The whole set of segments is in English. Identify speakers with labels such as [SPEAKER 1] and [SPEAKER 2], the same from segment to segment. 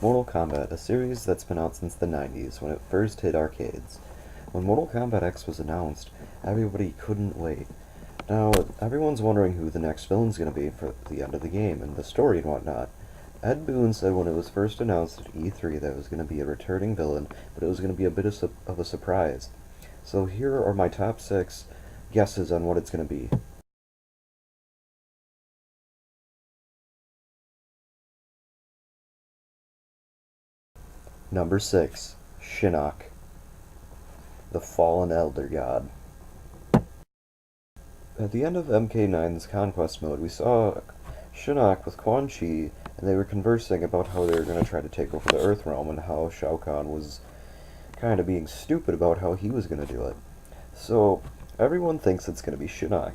[SPEAKER 1] Mortal Kombat, a series that's been out since the 90s when it first hit arcades. When Mortal Kombat X was announced, everybody couldn't wait. Now, everyone's wondering who the next villain's going to be for the end of the game and the story and whatnot. Ed Boon said when it was first announced at E3 that it was going to be a returning villain, but it was going to be a bit of a surprise. So here are my top 6 guesses on what it's going to be. Number 6, Shinnok, the Fallen Elder God. At the end of MK9's Conquest mode, we saw Shinnok with Quan Chi, and they were conversing about how they were going to try to take over the Earth Realm, and how Shao Kahn was kind of being stupid about how he was going to do it. So, everyone thinks it's going to be Shinnok,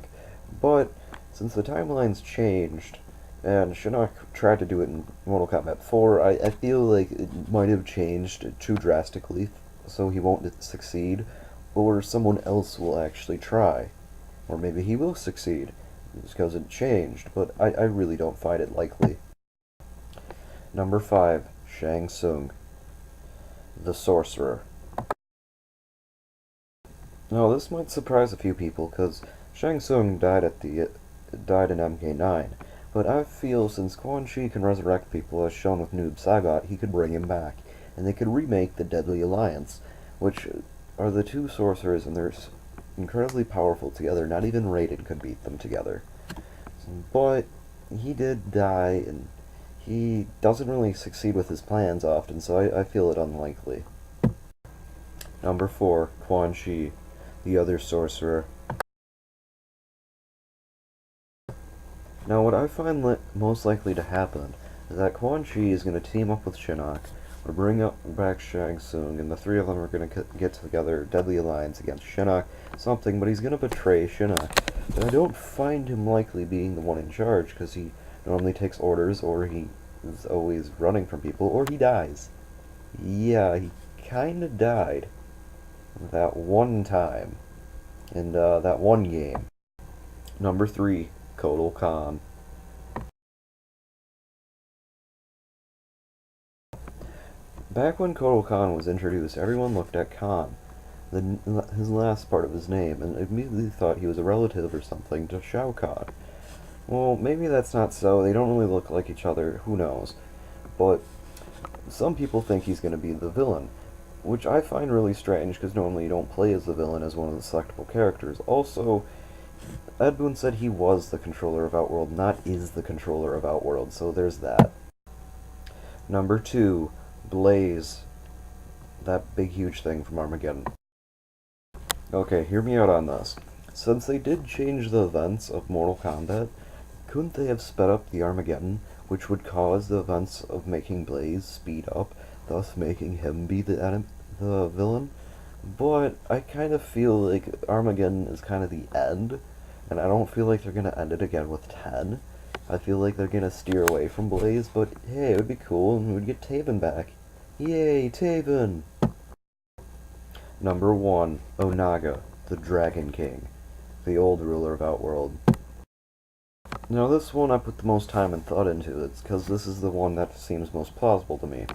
[SPEAKER 1] but since the timeline's changed, and Shinnok tried to do it in Mortal Kombat 4, I feel like it might have changed too drastically, so he won't succeed, or someone else will actually try. Or maybe he will succeed, because it changed, but I really don't find it likely. Number 5, Shang Tsung, the Sorcerer. Now, this might surprise a few people, because Shang Tsung died in MK9, but I feel since Quan Chi can resurrect people, as shown with Noob Saibot, he could bring him back, and they could remake the Deadly Alliance, which are the two sorcerers, and they're incredibly powerful together. Not even Raiden could beat them together. But he did die, and he doesn't really succeed with his plans often, so I feel it unlikely. Number 4, Quan Chi, the other sorcerer. Now, what I find most likely to happen is that Quan Chi is going to team up with Shinnok, or bring back Shang Tsung, and the three of them are going to get together Deadly Alliance against Shinnok, something, but he's going to betray Shinnok. But I don't find him likely being the one in charge, because he normally takes orders, or he is always running from people, or he dies. Yeah, he kinda died that one time, in that one game. Number 3, Kotal Kahn. Back when Kotal Kahn was introduced, everyone looked at Kahn, his last part of his name, and immediately thought he was a relative or something to Shao Kahn. Well, maybe that's not so. They don't really look like each other. Who knows? But some people think he's going to be the villain, which I find really strange because normally you don't play as the villain as one of the selectable characters. Also, Ed Boon said he was the controller of Outworld, not is the controller of Outworld, so there's that. Number 2, Blaze. That big huge thing from Armageddon. Okay, hear me out on this. Since they did change the events of Mortal Kombat, couldn't they have sped up the Armageddon, which would cause the events of making Blaze speed up, thus making him be the villain? But I kind of feel like Armageddon is kind of the end, and I don't feel like they're going to end it again with 10. I feel like they're going to steer away from Blaze, but hey, it would be cool, and we'd get Taven back. Yay, Taven! Number 1, Onaga, the Dragon King, the old ruler of Outworld. Now this one I put the most time and thought into, it's because this is the one that seems most plausible to me.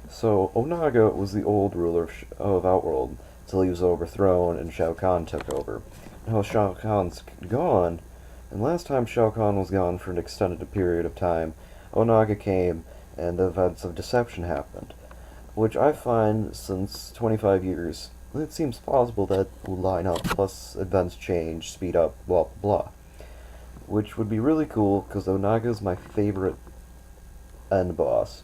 [SPEAKER 1] So, Onaga was the old ruler of Outworld, till he was overthrown and Shao Kahn took over. Now Shao Kahn's gone, and last time Shao Kahn was gone for an extended period of time, Onaga came, and the events of deception happened, which I find, since 25 years, it seems plausible that will line up, plus events change, speed up, blah blah blah. Which would be really cool, because Onaga is my favorite end boss.